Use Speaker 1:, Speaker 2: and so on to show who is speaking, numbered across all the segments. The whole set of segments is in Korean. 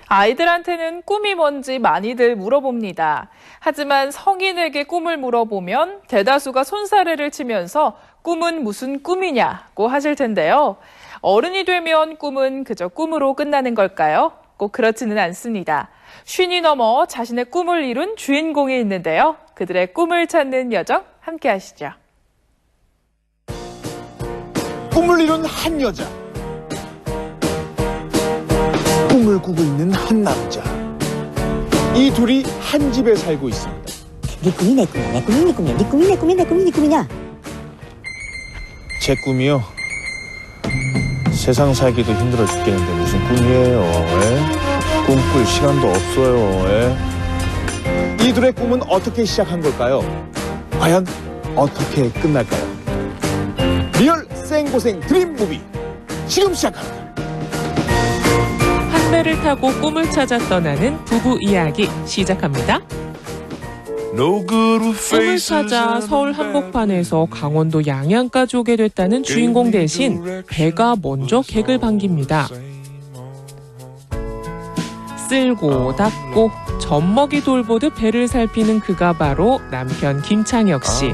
Speaker 1: 아이들한테는 꿈이 뭔지 많이들 물어봅니다. 하지만 성인에게 꿈을 물어보면 대다수가 손사래를 치면서 꿈은 무슨 꿈이냐고 하실 텐데요. 어른이 되면 꿈은 그저 꿈으로 끝나는 걸까요? 꼭 그렇지는 않습니다. 50이 넘어 자신의 꿈을 이룬 주인공이 있는데요. 그들의 꿈을 찾는 여정 함께 하시죠.
Speaker 2: 꿈을 이룬 한 여자, 꿈을 꾸고 있는 한 남자. 이 둘이 한 집에 살고 있습니다.
Speaker 3: 네 꿈이 내 꿈이야, 내 꿈이 네 꿈이야, 네 꿈이 내 꿈이 내 꿈이 네 꿈이냐?
Speaker 2: 제 꿈이요? 세상 살기도 힘들어 죽겠는데 무슨 꿈이에요? 꿈꿀 시간도 없어요. 이 둘의 꿈은 어떻게 시작한 걸까요? 과연 어떻게 끝날까요? 리얼 생고생 드림 무비 지금 시작합니다.
Speaker 4: 한 배를 타고 꿈을 찾아 떠나는 부부 이야기 시작합니다. 꿈을 찾아 서울 한복판에서 강원도 양양까지 오게 됐다는 주인공 대신 배가 먼저 객을 반깁니다. 쓸고 닦고 젖먹이 돌보듯 배를 살피는 그가 바로 남편 김창혁 씨.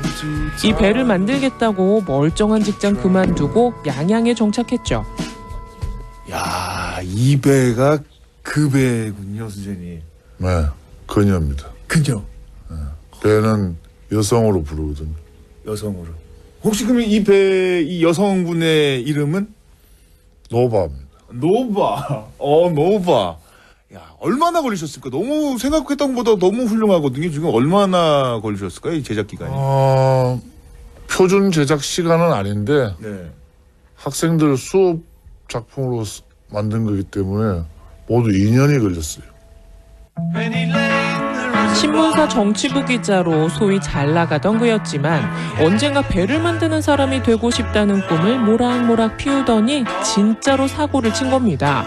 Speaker 4: 이 배를 만들겠다고 멀쩡한 직장 그만두고 양양에 정착했죠.
Speaker 2: 야, 이 배가 그 배군요, 선생님.
Speaker 5: 네, 그녀입니다.
Speaker 2: 그녀.
Speaker 5: 배는 여성으로 부르거든요.
Speaker 2: 여성으로. 혹시 그러면 이 여성분의 이름은?
Speaker 5: 노바입니다.
Speaker 2: 노바. 노바. 야, 얼마나 걸리셨을까? 너무 생각했던 것보다 너무 훌륭하거든요. 지금 얼마나 걸리셨을까요? 이 제작 기간이.
Speaker 5: 표준 제작 시간은 아닌데
Speaker 2: 네.
Speaker 5: 학생들 수업 작품으로 만든 거기 때문에 모두 2년이 걸렸어요.
Speaker 4: 신문사 정치부 기자로 소위 잘 나가던 그였지만 언젠가 배를 만드는 사람이 되고 싶다는 꿈을 모락모락 피우더니 진짜로 사고를 친 겁니다.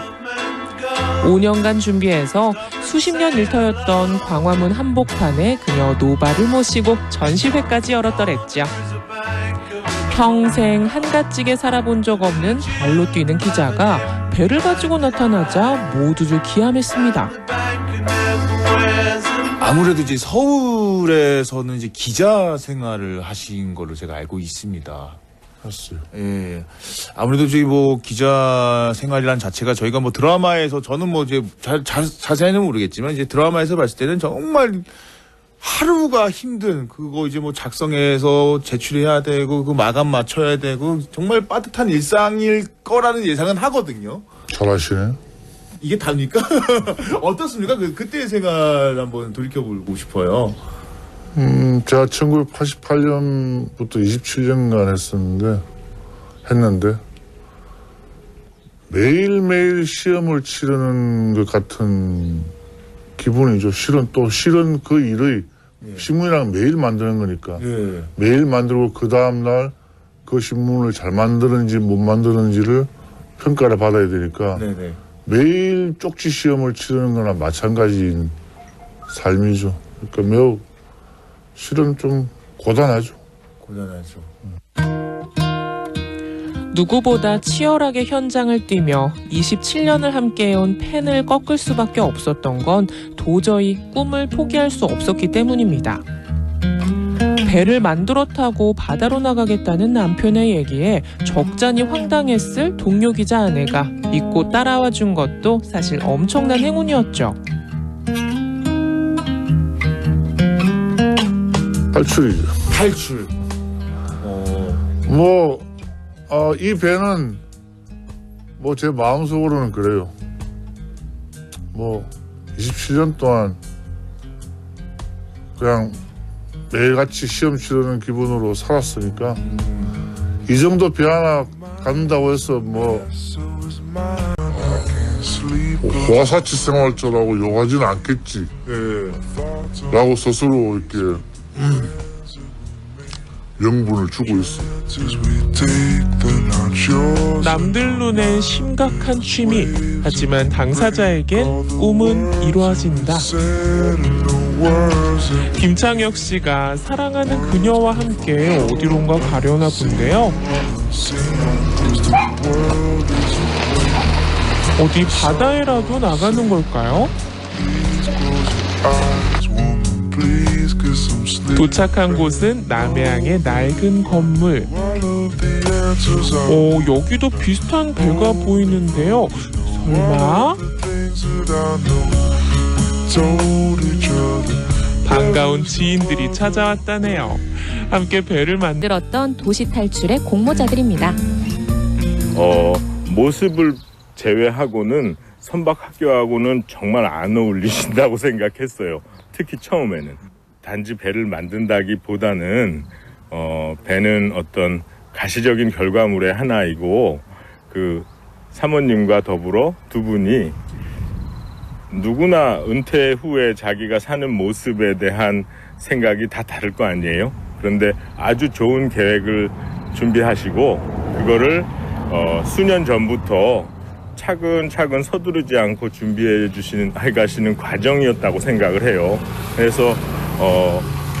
Speaker 4: 5년간 준비해서 수십 년 일터였던 광화문 한복판에 그녀 노바를 모시고 전시회까지 열었더랬죠. 평생 한갓집에 살아본 적 없는 발로 뛰는 기자가 배를 가지고 나타나자 모두들 기함했습니다.
Speaker 2: 아무래도 이제 서울에서는 이제 기자 생활을 하신 걸로 제가 알고 있습니다.
Speaker 5: 했어요.
Speaker 2: 예. 아무래도 저희 뭐 기자 생활이란 자체가 저희가 뭐 드라마에서 저는 뭐 이제 자세히는 모르겠지만 이제 드라마에서 봤을 때는 정말 하루가 힘든 그거 이제 뭐 작성해서 제출해야 되고 그 마감 맞춰야 되고 정말 빠듯한 일상일 거라는 예상은 하거든요.
Speaker 5: 잘하시네.
Speaker 2: 이게 답니까? 어떻습니까? 그때의 생활 한번 돌이켜보고 싶어요.
Speaker 5: 제가 1988년부터 27년간 했는데 매일매일 시험을 치르는 것 같은 기분이죠. 실은 그 일의 신문이랑 매일 만드는 거니까.
Speaker 2: 예.
Speaker 5: 매일 만들고 그 다음날 그 신문을 잘 만드는지 못 만드는지를 평가를 받아야 되니까
Speaker 2: 네네.
Speaker 5: 매일 쪽지 시험을 치르는 거나 마찬가지인 삶이죠. 그러니까 매우 실은 좀 고단하죠.
Speaker 2: 고단하죠.
Speaker 4: 누구보다 치열하게 현장을 뛰며 27년을 함께해온 팬을 꺾을 수밖에 없었던 건 도저히 꿈을 포기할 수 없었기 때문입니다. 배를 만들어 타고 바다로 나가겠다는 남편의 얘기에 적잖이 황당했을 동료 기자 아내가 믿고 따라와 준 것도 사실 엄청난 행운이었죠.
Speaker 5: 탈출이죠.
Speaker 2: 탈출.
Speaker 5: 이 배는 제 마음속으로는 그래요. 27년 동안 그냥 매일같이 시험 치르는 기분으로 살았으니까 이 정도 배 하나 갖는다고 해서 화사치 생활 저라고 욕하지는 않겠지. 라고 스스로 이렇게 명분을 주고 있어요.
Speaker 4: 남들 눈엔 심각한 취미, 하지만 당사자에겐 꿈은 이루어진다. 김창혁 씨가 사랑하는 그녀와 함께 어디론가 가려나 본데요. 어디 바다에라도 나가는 걸까요? 도착한 곳은 남해항의 낡은 건물. 여기도 비슷한 배가 보이는데요. 설마? 반가운 지인들이 찾아왔다네요. 함께 배를
Speaker 6: 만들었던 도시 탈출의 공모자들입니다.
Speaker 7: 모습을 제외하고는 선박학교하고는 정말 안 어울리신다고 생각했어요. 특히 처음에는. 단지 배를 만든다기보다는 배는 어떤 가시적인 결과물의 하나이고 그 사모님과 더불어 두 분이 누구나 은퇴 후에 자기가 사는 모습에 대한 생각이 다 다를 거 아니에요. 그런데 아주 좋은 계획을 준비하시고 그거를 수년 전부터 차근차근 서두르지 않고 준비해 가시는 과정이었다고 생각을 해요. 그래서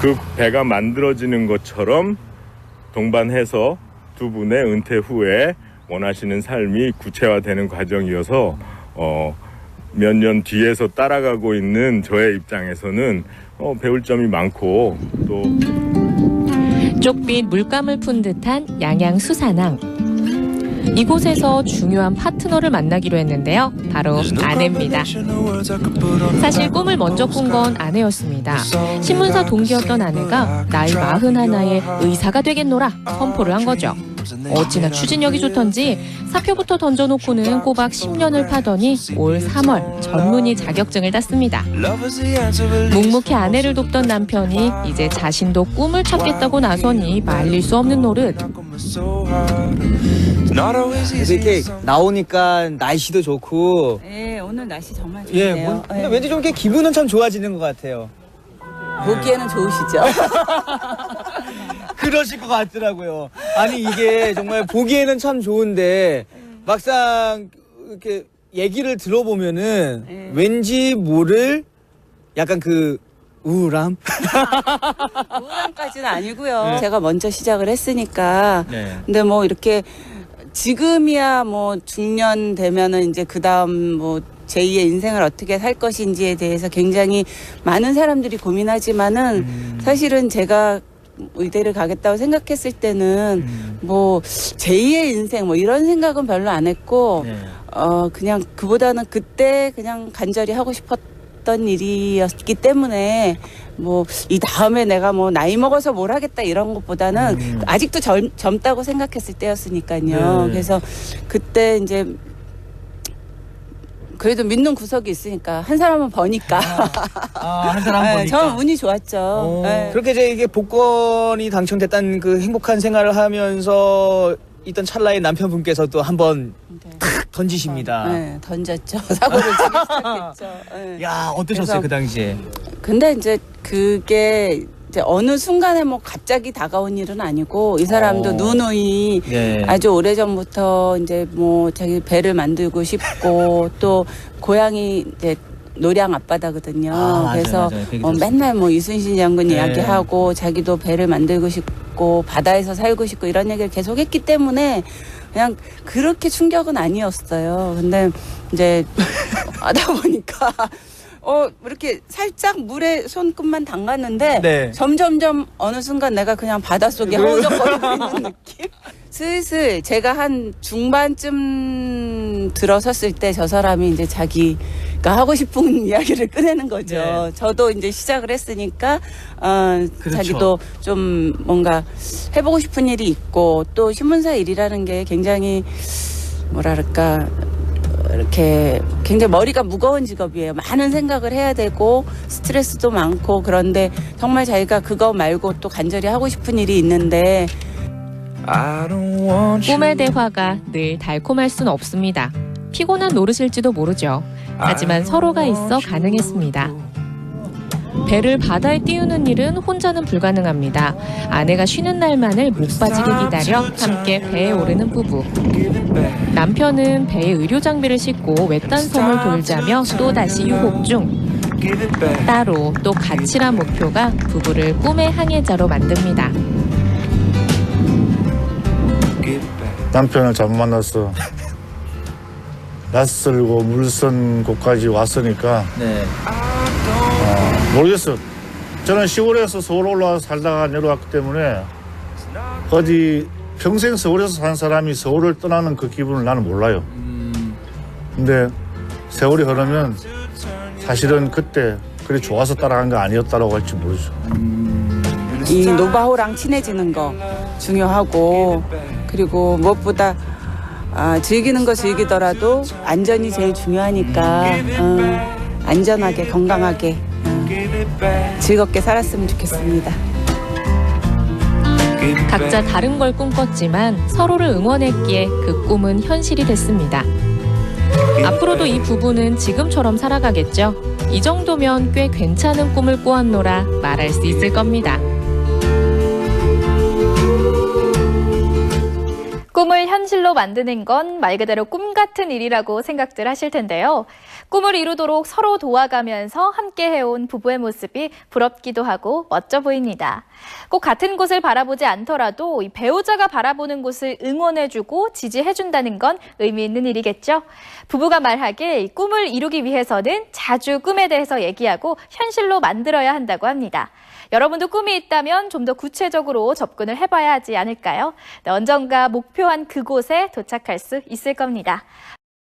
Speaker 7: 그 배가 만들어지는 것처럼 동반해서 두 분의 은퇴 후에 원하시는 삶이 구체화되는 과정이어서 몇 년 뒤에서 따라가고 있는 저의 입장에서는 배울 점이 많고 또
Speaker 6: 쪽빛 물감을 푼 듯한 양양수산항. 이곳에서 중요한 파트너를 만나기로 했는데요. 바로 아내입니다. 사실 꿈을 먼저 꾼 건 아내였습니다. 신문사 동기였던 아내가 나이 41에 의사가 되겠노라 선포를 한 거죠. 어찌나 추진력이 좋던지 사표부터 던져놓고는 꼬박 10년을 파더니 올 3월 전문의 자격증을 땄습니다. 묵묵히 아내를 돕던 남편이 이제 자신도 꿈을 찾겠다고 나서니 말릴 수 없는 노릇.
Speaker 8: 이렇게 나오니까 날씨도 좋고.
Speaker 9: 네, 오늘 날씨 정말 좋네요.
Speaker 8: 근데 왠지 좀 이렇게 기분은 참 좋아지는 것 같아요.
Speaker 9: 보기에는 좋으시죠?
Speaker 8: 그러실 것 같더라고요. 아니 이게 정말 보기에는 참 좋은데 막상 이렇게 얘기를 들어보면은 왠지 모를 약간 그 우울함?
Speaker 9: 우울함까지는 아니고요. 제가 먼저 시작을 했으니까. 근데 뭐 이렇게 지금이야 뭐 중년 되면은 이제 그 다음 뭐 제2의 인생을 어떻게 살 것인지에 대해서 굉장히 많은 사람들이 고민하지만은 사실은 제가 의대를 가겠다고 생각했을 때는 뭐 제2의 인생 뭐 이런 생각은 별로 안 했고 그냥 그보다는 그때 그냥 간절히 하고 싶었던 일이었기 때문에 뭐 이 다음에 내가 뭐 나이 먹어서 뭘 하겠다 이런 것보다는 아직도 젊다고 생각했을 때였으니까요. 그래서 그때 이제 그래도 믿는 구석이 있으니까 한 사람은 버니까.
Speaker 8: 한 사람 버니까.
Speaker 9: 저는 운이 좋았죠.
Speaker 8: 그렇게 이제 이게 복권이 당첨됐다는 그 행복한 생활을 하면서 있던 찰나에 남편분께서 또 한번 탁 던지십니다.
Speaker 9: 던졌죠. 사고를 치기 시작했죠.
Speaker 8: 야, 어떠셨어요, 그 당시에?
Speaker 9: 근데 이제 그게 이제 어느 순간에 뭐 갑자기 다가온 일은 아니고 이 사람도 누누이 아주 오래전부터 이제 뭐 자기 배를 만들고 싶고 또 고향이 이제 노량 앞바다거든요. 그래서
Speaker 8: 맞아요.
Speaker 9: 맨날 뭐 이순신 장군 이야기하고 자기도 배를 만들고 싶고 바다에서 살고 싶고 이런 얘기를 계속 했기 때문에 그냥 그렇게 충격은 아니었어요. 근데 이제 하다 보니까 이렇게 살짝 물에 손끝만 담갔는데 점점점 어느 순간 내가 그냥 바닷속에 허우적거리고 있는 느낌? 슬슬 제가 한 중반쯤 들어섰을 때 저 사람이 이제 자기가 하고 싶은 이야기를 꺼내는 거죠. 저도 이제 시작을 했으니까 자기도 좀 뭔가 해보고 싶은 일이 있고 또 신문사 일이라는 게 굉장히 뭐랄까 이렇게 굉장히 머리가 무거운 직업이에요. 많은 생각을 해야 되고 스트레스도 많고 그런데 정말 자기가 그거 말고 또 간절히 하고 싶은 일이 있는데
Speaker 6: 꿈의 대화가 늘 달콤할 순 없습니다. 피곤한 노릇일지도 모르죠. 하지만 서로가 있어 가능했습니다. 배를 바다에 띄우는 일은 혼자는 불가능합니다. 아내가 쉬는 날만을 못 빠지게 기다려 함께 배에 오르는 부부. 남편은 배에 의료 장비를 싣고 외딴 섬을 돌자며 또다시 유혹 중. 따로 또 가치란 목표가 부부를 꿈의 항해자로 만듭니다.
Speaker 5: 남편을 잘못 만났어. 낯설고 물선 곳까지 왔으니까
Speaker 8: 네.
Speaker 5: 모르겠어요. 저는 시골에서 서울 올라와서 살다가 내려왔기 때문에 어디 평생 서울에서 산 사람이 서울을 떠나는 그 기분을 나는 몰라요. 근데 세월이 흐르면 사실은 그때 그래 좋아서 따라간 거 아니었다라고 할지 모르죠.
Speaker 9: 이 노바호랑 친해지는 거 중요하고 그리고 무엇보다 즐기는 거 즐기더라도 안전이 제일 중요하니까 안전하게 건강하게 즐겁게 살았으면 좋겠습니다.
Speaker 6: 각자 다른 걸 꿈꿨지만 서로를 응원했기에 그 꿈은 현실이 됐습니다. 앞으로도 이 부부는 지금처럼 살아가겠죠. 이 정도면 꽤 괜찮은 꿈을 꾸었노라 말할 수 있을 겁니다.
Speaker 10: 꿈을 현실로 만드는 건 말 그대로 꿈 같은 일이라고 생각들 하실 텐데요. 꿈을 이루도록 서로 도와가면서 함께 해온 부부의 모습이 부럽기도 하고 멋져 보입니다. 꼭 같은 곳을 바라보지 않더라도 이 배우자가 바라보는 곳을 응원해주고 지지해준다는 건 의미 있는 일이겠죠. 부부가 말하길 이 꿈을 이루기 위해서는 자주 꿈에 대해서 얘기하고 현실로 만들어야 한다고 합니다. 여러분도 꿈이 있다면 좀 더 구체적으로 접근을 해봐야 하지 않을까요? 네, 언젠가 목표한 그곳에 도착할 수 있을 겁니다.